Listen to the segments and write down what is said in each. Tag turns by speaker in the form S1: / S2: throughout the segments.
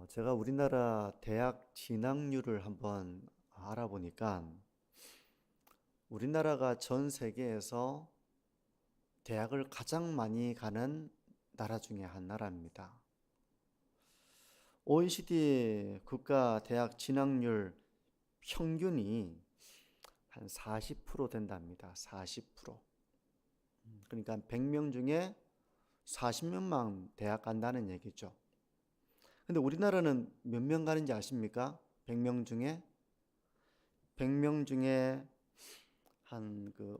S1: 제가 우리나라 대학 진학률을 한번 알아보니까 우리나라가 전 세계에서 대학을 가장 많이 가는 나라 중에 한 나라입니다. OECD 국가 대학 진학률 평균이 한 40% 된답니다. 40%. 그러니까 100명 중에 40명만 대학 간다는 얘기죠. 근데 우리나라는 몇 명 가는지 아십니까? 100명 중에 100명 중에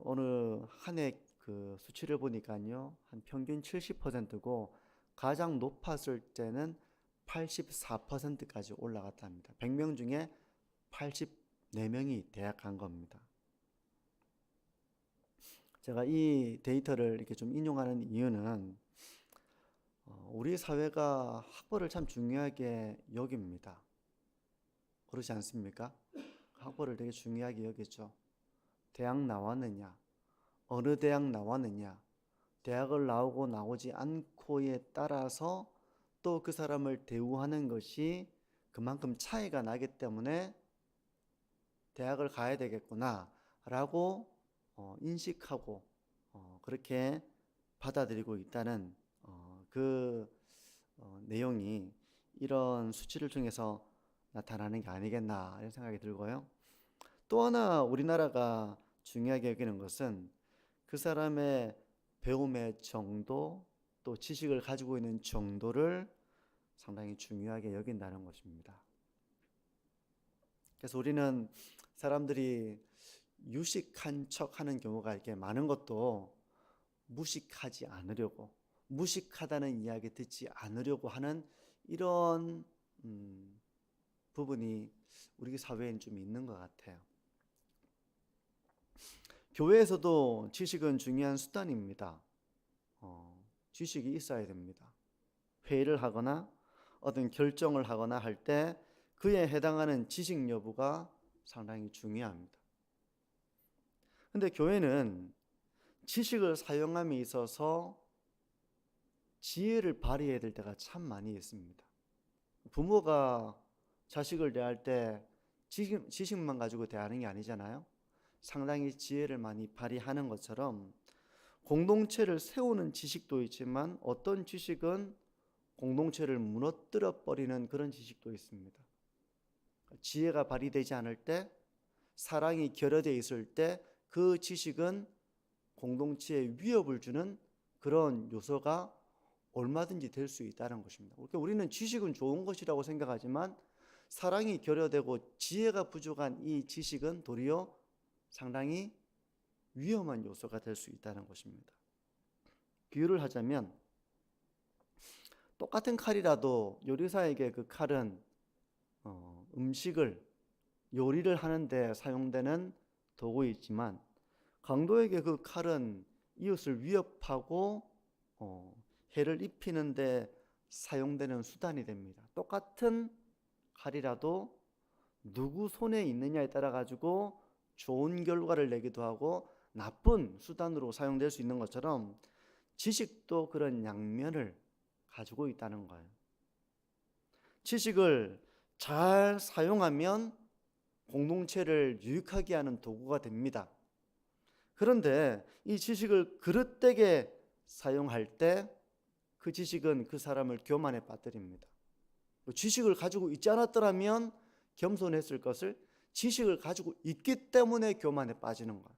S1: 어느 한 해 그 수치를 보니까요. 한 평균 70%고 가장 높았을 때는 84%까지 올라갔답니다. 100명 중에 84명이 대학 간 겁니다. 제가 이 데이터를 이렇게 좀 인용하는 이유는 우리 사회가 학벌을 참 중요하게 여깁니다. 그렇지 않습니까? 학벌을 되게 중요하게 여기죠. 대학 나왔느냐, 어느 대학 나왔느냐, 대학을 나오고 나오지 않고에 따라서 또 그 사람을 대우하는 것이 그만큼 차이가 나기 때문에 대학을 가야 되겠구나 라고 인식하고 그렇게 받아들이고 있다는 내용이 이런 수치를 통해서 나타나는 게 아니겠나 이런 생각이 들고요. 또 하나 우리나라가 중요하게 여기는 것은 그 사람의 배움의 정도 또 지식을 가지고 있는 정도를 상당히 중요하게 여긴다는 것입니다. 그래서 우리는 사람들이 유식한 척 하는 경우가 이렇게 많은 것도 무식하지 않으려고, 무식하다는 이야기 듣지 않으려고 하는 이런 부분이 우리 사회엔 좀 있는 것 같아요. 교회에서도 지식은 중요한 수단입니다. 지식이 있어야 됩니다. 회의를 하거나 어떤 결정을 하거나 할 때 그에 해당하는 지식 여부가 상당히 중요합니다. 근데 교회는 지식을 사용함에 있어서 지혜를 발휘해야 될 때가 참 많이 있습니다. 부모가 자식을 대할 때 지식만 가지고 대하는 게 아니잖아요. 상당히 지혜를 많이 발휘하는 것처럼 공동체를 세우는 지식도 있지만 어떤 지식은 공동체를 무너뜨려 버리는 그런 지식도 있습니다. 지혜가 발휘되지 않을 때, 사랑이 결여되어 있을 때 그 지식은 공동체에 위협을 주는 그런 요소가 얼마든지 될 수 있다는 것입니다. 그러니까 우리는 지식은 좋은 것이라고 생각하지만 사랑이 결여되고 지혜가 부족한 이 지식은 도리어 상당히 위험한 요소가 될 수 있다는 것입니다. 비유를 하자면 똑같은 칼이라도 요리사에게 그 칼은 음식을 요리를 하는데 사용되는 도구이지만 강도에게 그 칼은 이웃을 위협하고 해를 입히는데 사용되는 수단이 됩니다. 똑같은 칼이라도 누구 손에 있느냐에 따라 가지고 좋은 결과를 내기도 하고 나쁜 수단으로 사용될 수 있는 것처럼 지식도 그런 양면을 가지고 있다는 거예요. 지식을 잘 사용하면 공동체를 유익하게 하는 도구가 됩니다. 그런데 이 지식을 그릇되게 사용할 때 그 지식은 그 사람을 교만에 빠뜨립니다. 지식을 가지고 있지 않았더라면 겸손했을 것을 지식을 가지고 있기 때문에 교만에 빠지는 거예요.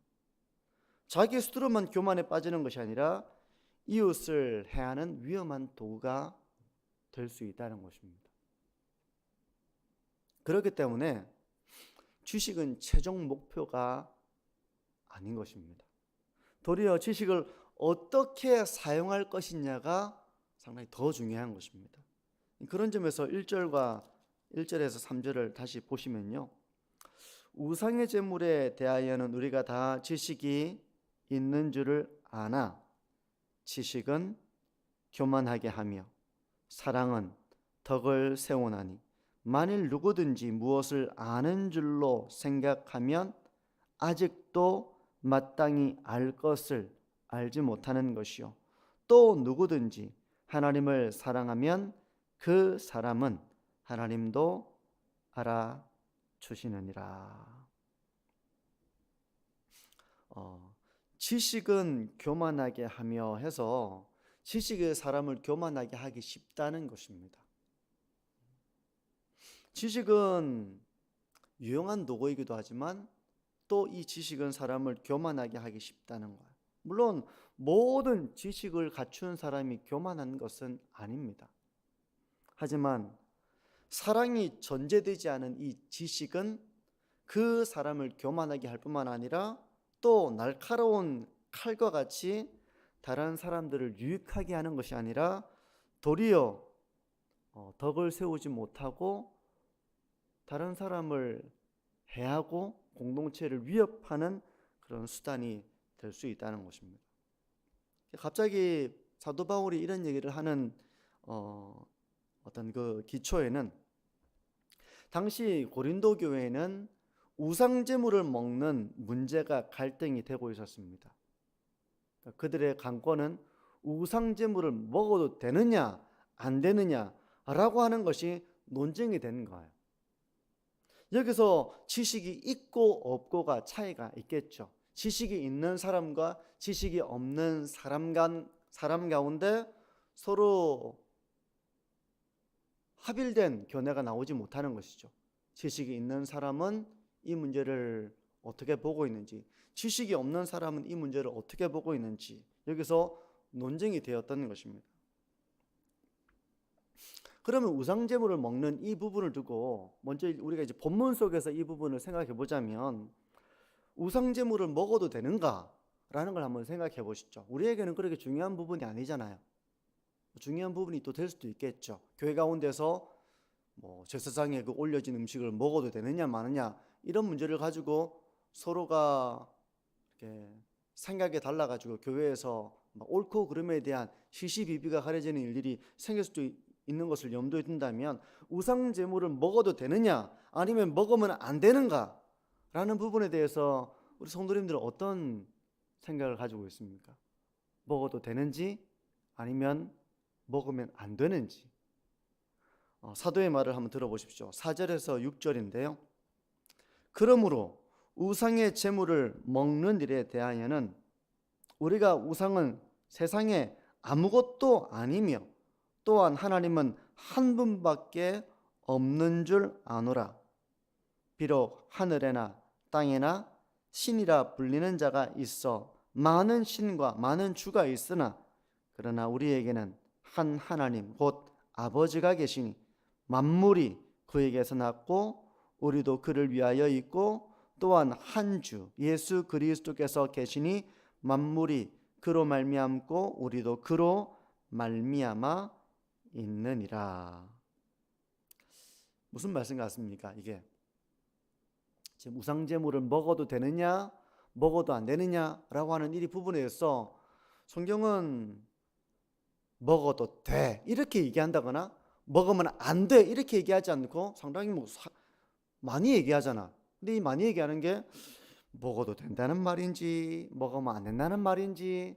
S1: 자기 스스로만 교만에 빠지는 것이 아니라 이웃을 해하는 위험한 도구가 될 수 있다는 것입니다. 그렇기 때문에 지식은 최종 목표가 아닌 것입니다. 도리어 지식을 어떻게 사용할 것이냐가 상당히 더 중요한 것입니다. 그런 점에서 1절에서 3절을 다시 보시면요. 우상의 제물에 대하여는 우리가 다 지식이 있는 줄을 아나 지식은 교만하게 하며 사랑은 덕을 세우나니 만일 누구든지 무엇을 아는 줄로 생각하면 아직도 마땅히 알 것을 알지 못하는 것이요 또 누구든지 하나님을 사랑하면 그 사람은 하나님도 알아주시느니라. 지식은 교만하게 하며 해서 지식이 사람을 교만하게 하기 쉽다는 것입니다. 지식은 유용한 도구이기도 하지만 또 이 지식은 사람을 교만하게 하기 쉽다는 거예요. 물론 모든 지식을 갖춘 사람이 교만한 것은 아닙니다. 하지만 사랑이 전제되지 않은 이 지식은 그 사람을 교만하게 할 뿐만 아니라 또 날카로운 칼과 같이 다른 사람들을 유익하게 하는 것이 아니라 도리어 덕을 세우지 못하고 다른 사람을 해하고 공동체를 위협하는 그런 수단이 될 수 있다는 것입니다. 갑자기 사도 바울이 이런 얘기를 하는 어떤 그 기초에는 당시 고린도 교회에는 우상제물을 먹는 문제가 갈등이 되고 있었습니다. 그들의 관건은 우상제물을 먹어도 되느냐 안 되느냐라고 하는 것이 논쟁이 되는 거예요. 여기서 지식이 있고 없고가 차이가 있겠죠. 지식이 있는 사람과 지식이 없는 사람 가운데 서로 합일된 견해가 나오지 못하는 것이죠. 지식이 있는 사람은 이 문제를 어떻게 보고 있는지, 지식이 없는 사람은 이 문제를 어떻게 보고 있는지 여기서 논쟁이 되었던 것입니다. 그러면 우상제물을 먹는 이 부분을 두고 먼저 우리가 이제 본문 속에서 이 부분을 생각해 보자면 우상제물을 먹어도 되는가라는 걸 한번 생각해 보시죠. 우리에게는 그렇게 중요한 부분이 아니잖아요. 중요한 부분이 또 될 수도 있겠죠. 교회 가운데서 제사장에 그 올려진 음식을 먹어도 되느냐 마느냐 이런 문제를 가지고 서로가 이렇게 생각이 달라가지고 교회에서 옳고 그름에 대한 시시비비가 가려지는 일들이 생길 수도 있는 것을 염두에 둔다면 우상제물을 먹어도 되느냐 아니면 먹으면 안 되는가 라는 부분에 대해서 우리 성도님들은 어떤 생각을 가지고 있습니까? 먹어도 되는지 아니면 먹으면 안 되는지. 사도의 말을 한번 들어보십시오. 4절에서 6절인데요. 그러므로 우상의 제물을 먹는 일에 대하여는 우리가 우상은 세상에 아무것도 아니며 또한 하나님은 한 분밖에 없는 줄 아노라. 비록 하늘에나 땅에나 신이라 불리는 자가 있어 많은 신과 많은 주가 있으나 그러나 우리에게는 한 하나님 곧 아버지가 계시니 만물이 그에게서 났고 우리도 그를 위하여 있고 또한 한 주 예수 그리스도께서 계시니 만물이 그로 말미암고 우리도 그로 말미암아 있느니라. 무슨 말씀 같습니까? 이게 지금 우상제물을 먹어도 되느냐 먹어도 안 되느냐라고 하는 이 부분에서 성경은 먹어도 돼 이렇게 얘기한다거나 먹으면 안 돼 이렇게 얘기하지 않고 상당히 많이 얘기하잖아. 근데 이 많이 얘기하는 게 먹어도 된다는 말인지 먹으면 안 된다는 말인지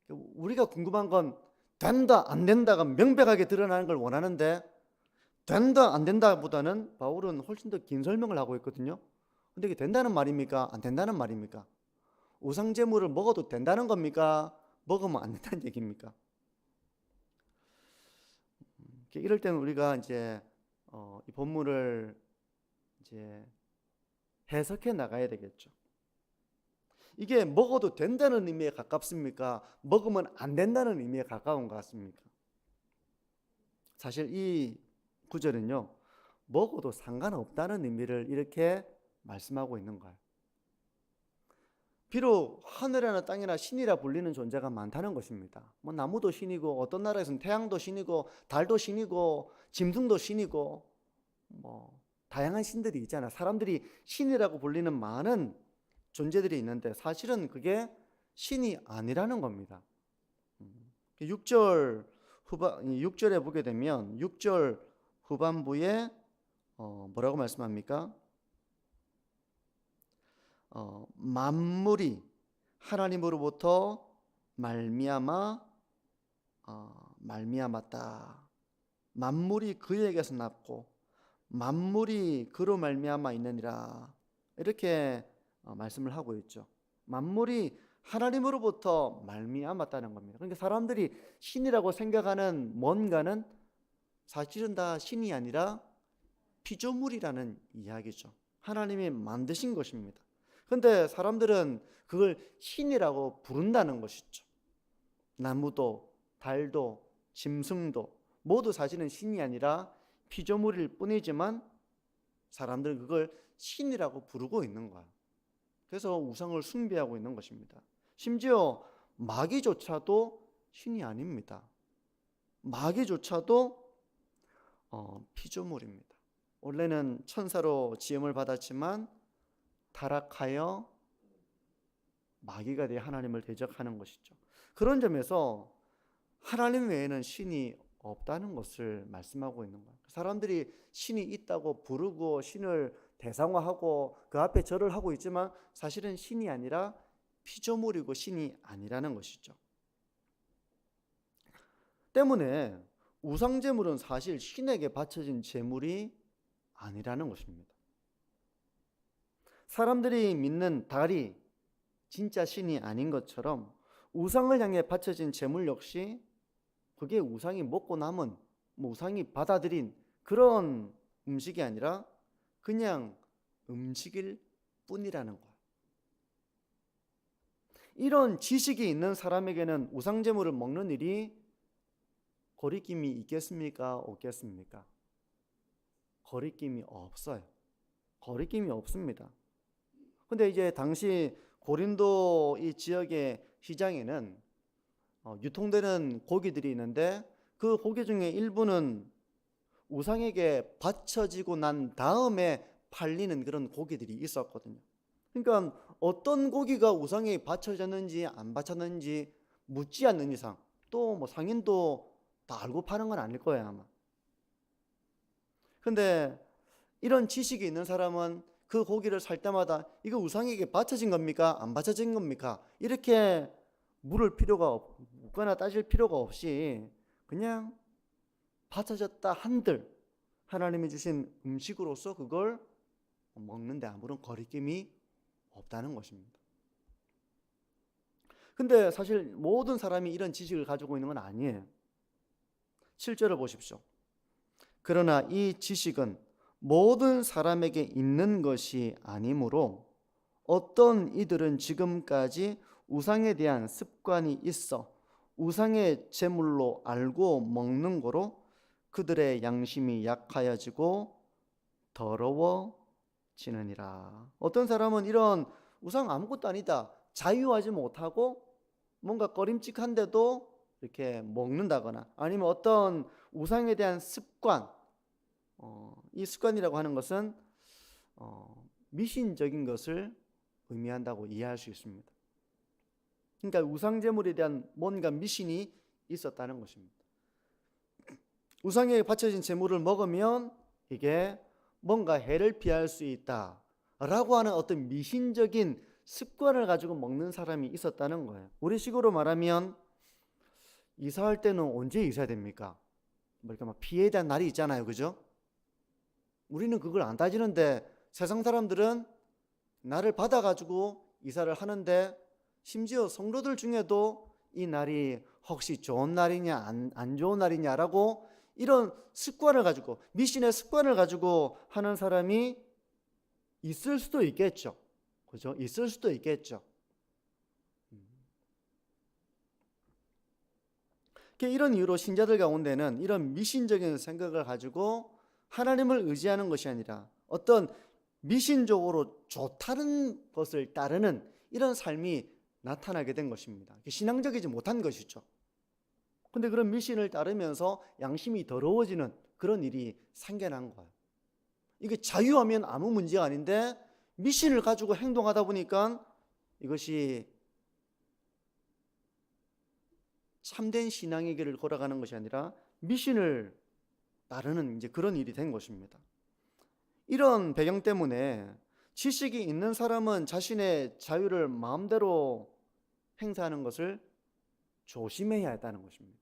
S1: 우리가 궁금한 건 된다 안 된다가 명백하게 드러나는 걸 원하는데 된다 안 된다보다는 바울은 훨씬 더 긴 설명을 하고 있거든요. 근데 이게 된다는 말입니까? 안 된다는 말입니까? 우상제물을 먹어도 된다는 겁니까? 먹으면 안 된다는 얘기입니까? 이럴 때는 우리가 이제 이 본문을 이제 해석해 나가야 되겠죠. 이게 먹어도 된다는 의미에 가깝습니까? 먹으면 안 된다는 의미에 가까운 것 같습니까? 사실 이 구절은요, 먹어도 상관없다는 의미를 이렇게 말씀하고 있는 거예요. 비록 하늘이나 땅이나 신이라 불리는 존재가 많다는 것입니다. 나무도 신이고 어떤 나라에서는 태양도 신이고 달도 신이고 짐승도 신이고 다양한 신들이 있잖아요. 사람들이 신이라고 불리는 많은 존재들이 있는데 사실은 그게 신이 아니라는 겁니다. 6절에 보게 되면 6절 후반부에 뭐라고 말씀합니까? 만물이 하나님으로부터 말미암았다. 만물이 그에게서 났고 만물이 그로 말미암아 있느니라. 이렇게 말씀을 하고 있죠. 만물이 하나님으로부터 말미암았다는 겁니다. 그러니까 사람들이 신이라고 생각하는 뭔가는 사실은 다 신이 아니라 피조물이라는 이야기죠. 하나님이 만드신 것입니다. 그런데 사람들은 그걸 신이라고 부른다는 것이죠. 나무도 달도 짐승도 모두 사실은 신이 아니라 피조물일 뿐이지만 사람들은 그걸 신이라고 부르고 있는 거야. 그래서 우상을 숭배하고 있는 것입니다. 심지어 마귀조차도 신이 아닙니다. 마귀조차도 피조물입니다. 원래는 천사로 지음을 받았지만 타락하여 마귀가 되어 하나님을 대적하는 것이죠. 그런 점에서 하나님 외에는 신이 없다는 것을 말씀하고 있는 거예요. 사람들이 신이 있다고 부르고 신을 대상화하고 그 앞에 절을 하고 있지만 사실은 신이 아니라 피조물이고 신이 아니라는 것이죠. 때문에 우상제물은 사실 신에게 바쳐진 제물이 아니라는 것입니다. 사람들이 믿는 달이 진짜 신이 아닌 것처럼 우상을 향해 바쳐진 제물 역시 그게 우상이 먹고 남은 우상이 받아들인 그런 음식이 아니라 그냥 음식일 뿐이라는 거예요. 이런 지식이 있는 사람에게는 우상제물을 먹는 일이 거리낌이 있겠습니까? 없겠습니까? 거리낌이 없어요. 거리낌이 없습니다. 근데 이제 당시 고린도 이 지역의 시장에는 유통되는 고기들이 있는데 그 고기 중에 일부는 우상에게 바쳐지고 난 다음에 팔리는 그런 고기들이 있었거든요. 그러니까 어떤 고기가 우상에 바쳐졌는지 안 바쳤는지 묻지 않는 이상 또 뭐 상인도 다 알고 파는 건 아닐 거예요 아마. 근데 이런 지식이 있는 사람은 그 고기를 살 때마다 이거 우상에게 바쳐진 겁니까? 안 바쳐진 겁니까? 이렇게 묻거나 따질 필요가 없이 그냥 바쳐졌다 한들 하나님이 주신 음식으로서 그걸 먹는데 아무런 거리낌이 없다는 것입니다. 근데 사실 모든 사람이 이런 지식을 가지고 있는 건 아니에요. 7절을 보십시오. 그러나 이 지식은 모든 사람에게 있는 것이 아니므로 어떤 이들은 지금까지 우상에 대한 습관이 있어 우상의 제물로 알고 먹는 거로 그들의 양심이 약하여지고 더러워지느니라. 어떤 사람은 이런 우상 아무것도 아니다 자유하지 못하고 뭔가 꺼림칙한데도 이렇게 먹는다거나 아니면 어떤 우상에 대한 습관, 이 습관이라고 하는 것은 미신적인 것을 의미한다고 이해할 수 있습니다. 그러니까 우상제물에 대한 뭔가 미신이 있었다는 것입니다. 우상에 바쳐진 제물을 먹으면 이게 뭔가 해를 피할 수 있다라고 하는 어떤 미신적인 습관을 가지고 먹는 사람이 있었다는 거예요. 우리식으로 말하면 이사할 때는 언제 이사해야 됩니까? 이렇게 막 피해에 대한 날이 있잖아요, 그죠? 우리는 그걸 안 따지는데 세상 사람들은 날을 받아가지고 이사를 하는데 심지어 성도들 중에도 이 날이 혹시 좋은 날이냐 안 좋은 날이냐라고 이런 습관을 가지고 미신의 습관을 가지고 하는 사람이 있을 수도 있겠죠. 그죠? 있을 수도 있겠죠. 이런 이유로 신자들 가운데는 이런 미신적인 생각을 가지고 하나님을 의지하는 것이 아니라 어떤 미신적으로 좋다는 것을 따르는 이런 삶이 나타나게 된 것입니다. 신앙적이지 못한 것이죠. 근데 그런 미신을 따르면서 양심이 더러워지는 그런 일이 생겨난 거예요. 이게 자유하면 아무 문제가 아닌데 미신을 가지고 행동하다 보니까 이것이 참된 신앙의 길을 걸어가는 것이 아니라 미신을 따르는 이제 그런 일이 된 것입니다. 이런 배경 때문에 지식이 있는 사람은 자신의 자유를 마음대로 행사하는 것을 조심해야 한다는 것입니다.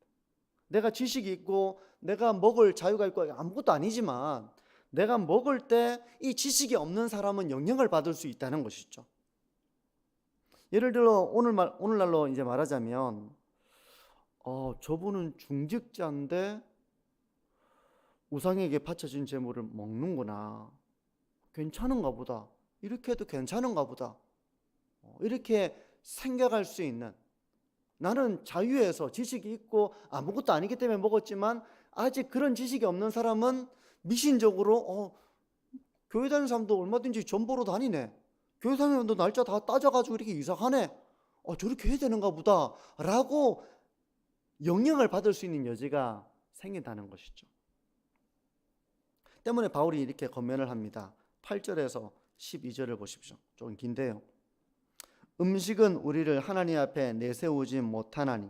S1: 내가 지식이 있고 내가 먹을 자유가 있고 아무것도 아니지만 내가 먹을 때 이 지식이 없는 사람은 영향을 받을 수 있다는 것이죠. 예를 들어 오늘날로 이제 말하자면 저분은 중직자인데 우상에게 바쳐진 제물을 먹는구나. 괜찮은가 보다. 이렇게 해도 괜찮은가 보다. 이렇게 생각할 수 있는, 나는 자유에서 지식이 있고 아무것도 아니기 때문에 먹었지만 아직 그런 지식이 없는 사람은 미신적으로 교회 다니는 사람도 얼마든지 전 보러 다니네. 교회 다니는 사람도 날짜 다 따져가지고 이렇게 이사하네. 저렇게 해야 되는가 보다 라고 영향을 받을 수 있는 여지가 생긴다는 것이죠. 때문에 바울이 이렇게 권면을 합니다. 8절에서 12절을 보십시오. 좀 긴데요. 음식은 우리를 하나님 앞에 내세우지 못하나니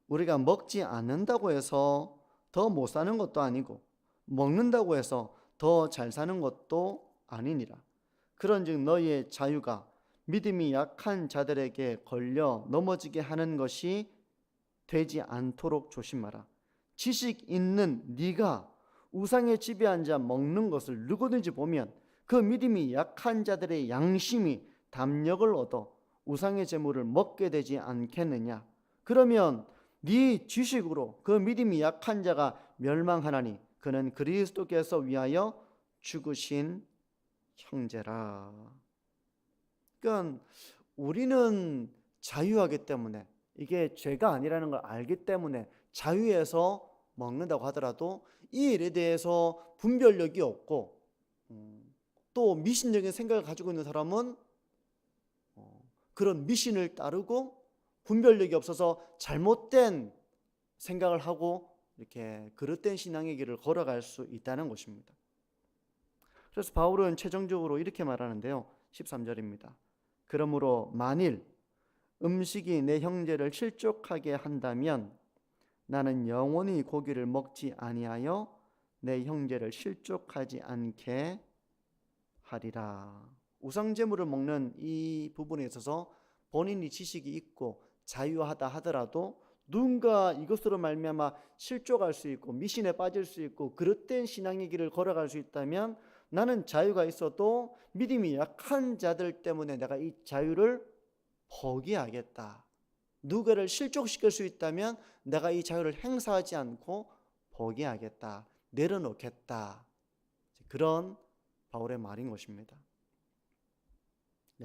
S1: 우리가 먹지 않는다고 해서 더 못 사는 것도 아니고 먹는다고 해서 더 잘 사는 것도 아니니라. 그런즉 너희의 자유가 믿음이 약한 자들에게 걸려 넘어지게 하는 것이 되지 않도록 조심하라. 지식 있는 네가 우상의 집에 앉아 먹는 것을 누구든지 보면 그 믿음이 약한 자들의 양심이 담력을 얻어 우상의 제물을 먹게 되지 않겠느냐. 그러면 네 지식으로 그 믿음이 약한 자가 멸망하나니 그는 그리스도께서 위하여 죽으신 형제라. 그러니까 우리는 자유하기 때문에, 이게 죄가 아니라는 걸 알기 때문에 자유에서 먹는다고 하더라도 이 일에 대해서 분별력이 없고 또 미신적인 생각을 가지고 있는 사람은 그런 미신을 따르고 분별력이 없어서 잘못된 생각을 하고 이렇게 그릇된 신앙의 길을 걸어갈 수 있다는 것입니다. 그래서 바울은 최종적으로 이렇게 말하는데요. 13절입니다. 그러므로 만일 음식이 내 형제를 실족하게 한다면 나는 영원히 고기를 먹지 아니하여 내 형제를 실족하지 않게 하리라. 우상제물을 먹는 이 부분에 있어서 본인이 지식이 있고 자유하다 하더라도 누군가 이것으로 말미암아 실족할 수 있고 미신에 빠질 수 있고 그릇된 신앙의 길을 걸어갈 수 있다면 나는 자유가 있어도 믿음이 약한 자들 때문에 내가 이 자유를 포기하겠다. 누구를 실족시킬 수 있다면 내가 이 자유를 행사하지 않고 포기하겠다. 내려놓겠다. 그런 바울의 말인 것입니다.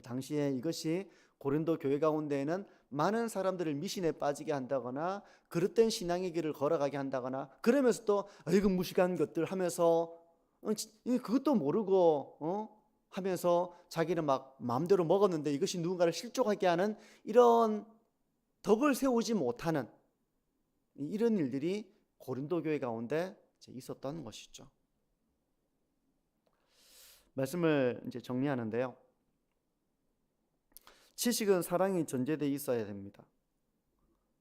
S1: 당시에 이것이 고린도 교회 가운데에는 많은 사람들을 미신에 빠지게 한다거나 그릇된 신앙의 길을 걸어가게 한다거나 그러면서 또 이거 무식한 것들 하면서 그것도 모르고 하면서 자기는 막 마음대로 먹었는데 이것이 누군가를 실족하게 하는 이런 덕을 세우지 못하는 이런 일들이 고린도 교회 가운데 있었던 것이죠. 말씀을 이제 정리하는데요. 지식은 사랑이 전제되어 있어야 됩니다.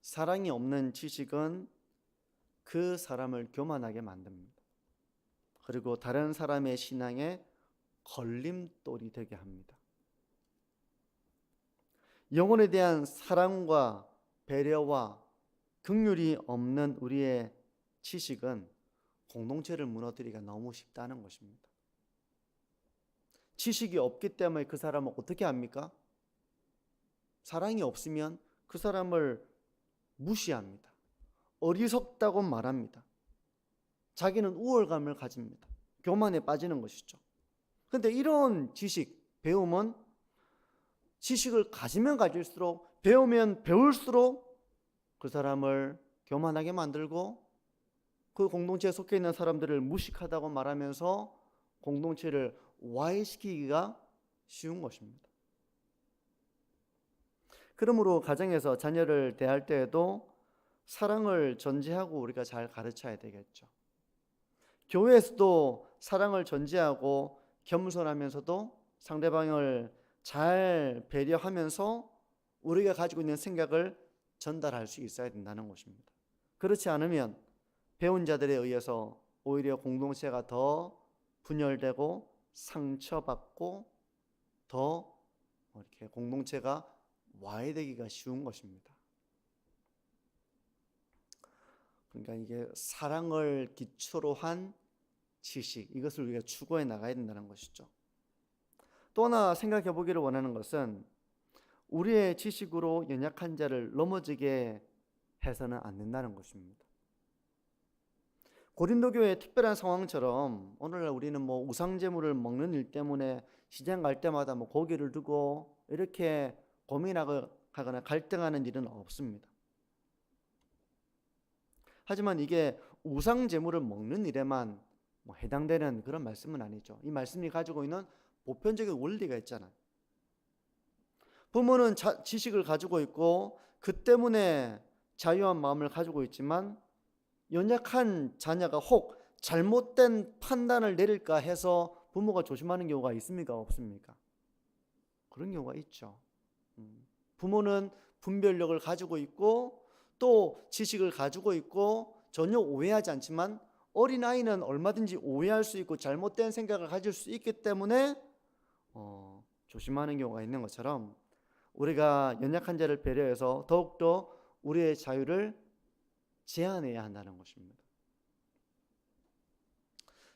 S1: 사랑이 없는 지식은 그 사람을 교만하게 만듭니다. 그리고 다른 사람의 신앙에 걸림돌이 되게 합니다. 영혼에 대한 사랑과 배려와 긍휼이 없는 우리의 지식은 공동체를 무너뜨리기가 너무 쉽다는 것입니다. 지식이 없기 때문에 그 사람은 어떻게 합니까? 사랑이 없으면 그 사람을 무시합니다. 어리석다고 말합니다. 자기는 우월감을 가집니다. 교만에 빠지는 것이죠. 그런데 이런 지식, 배움은 지식을 가지면 가질수록 배우면 배울수록 그 사람을 교만하게 만들고 그 공동체에 속해 있는 사람들을 무식하다고 말하면서 공동체를 와해시키기가 쉬운 것입니다. 그러므로 가정에서 자녀를 대할 때에도 사랑을 전제하고 우리가 잘 가르쳐야 되겠죠. 교회에서도 사랑을 전제하고 겸손하면서도 상대방을 잘 배려하면서 우리가 가지고 있는 생각을 전달할 수 있어야 된다는 것입니다. 그렇지 않으면 배운 자들에 의해서 오히려 공동체가 더 분열되고 상처받고 더 이렇게 공동체가 와해되기가 쉬운 것입니다. 그러니까 이게 사랑을 기초로 한 지식, 이것을 우리가 추구해 나가야 된다는 것이죠. 또 하나 생각해 보기를 원하는 것은 우리의 지식으로 연약한 자를 넘어지게 해서는 안 된다는 것입니다. 고린도 교회의 특별한 상황처럼 오늘날 우리는 뭐 우상제물을 먹는 일 때문에 시장 갈 때마다 뭐 고기를 두고 이렇게 고민하거나 갈등하는 일은 없습니다. 하지만 이게 우상제물을 먹는 일에만 뭐 해당되는 그런 말씀은 아니죠. 이 말씀이 가지고 있는 보편적인 원리가 있잖아요. 부모는 지식을 가지고 있고 그 때문에 자유한 마음을 가지고 있지만 연약한 자녀가 혹 잘못된 판단을 내릴까 해서 부모가 조심하는 경우가 있습니까? 없습니까? 그런 경우가 있죠. 부모는 분별력을 가지고 있고 또 지식을 가지고 있고 전혀 오해하지 않지만 어린아이는 얼마든지 오해할 수 있고 잘못된 생각을 가질 수 있기 때문에 조심하는 경우가 있는 것처럼 우리가 연약한 자를 배려해서 더욱더 우리의 자유를 제한해야 한다는 것입니다.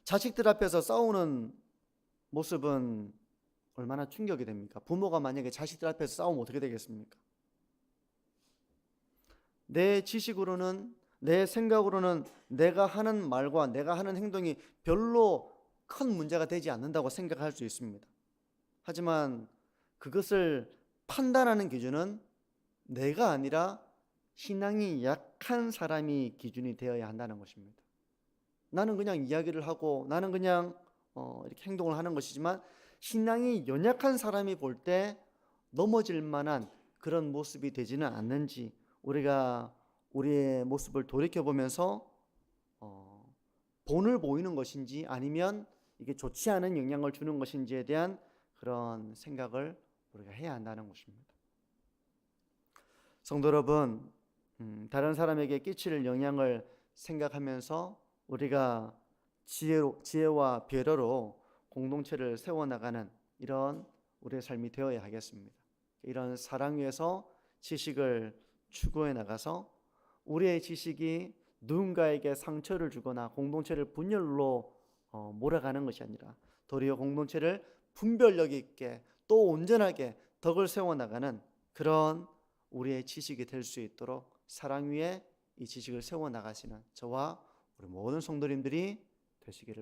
S1: 자식들 앞에서 싸우는 모습은 얼마나 충격이 됩니까? 부모가 만약에 자식들 앞에서 싸우면 어떻게 되겠습니까? 내 지식으로는, 내 생각으로는 내가 하는 말과 내가 하는 행동이 별로 큰 문제가 되지 않는다고 생각할 수 있습니다. 하지만 그것을 판단하는 기준은 내가 아니라 신앙이 약한 사람이 기준이 되어야 한다는 것입니다. 나는 그냥 이야기를 하고 나는 그냥 이렇게 행동을 하는 것이지만 신앙이 연약한 사람이 볼 때 넘어질 만한 그런 모습이 되지는 않는지 우리가 우리의 모습을 돌이켜보면서 본을 보이는 것인지 아니면 이게 좋지 않은 영향을 주는 것인지에 대한 그런 생각을 우리가 해야 한다는 것입니다. 성도 여러분, 다른 사람에게 끼칠 영향을 생각하면서 우리가 지혜와 배려로 공동체를 세워나가는 이런 우리의 삶이 되어야 하겠습니다. 이런 사랑 위에서 지식을 추구해 나가서 우리의 지식이 누군가에게 상처를 주거나 공동체를 분열로 몰아가는 것이 아니라 도리어 공동체를 분별력 있게 또 온전하게 덕을 세워나가는 그런 우리의 지식이 될 수 있도록 사랑 위에 이 지식을 세워나가시는 저와 우리 모든 성도님들이 되시기를 바랍니다.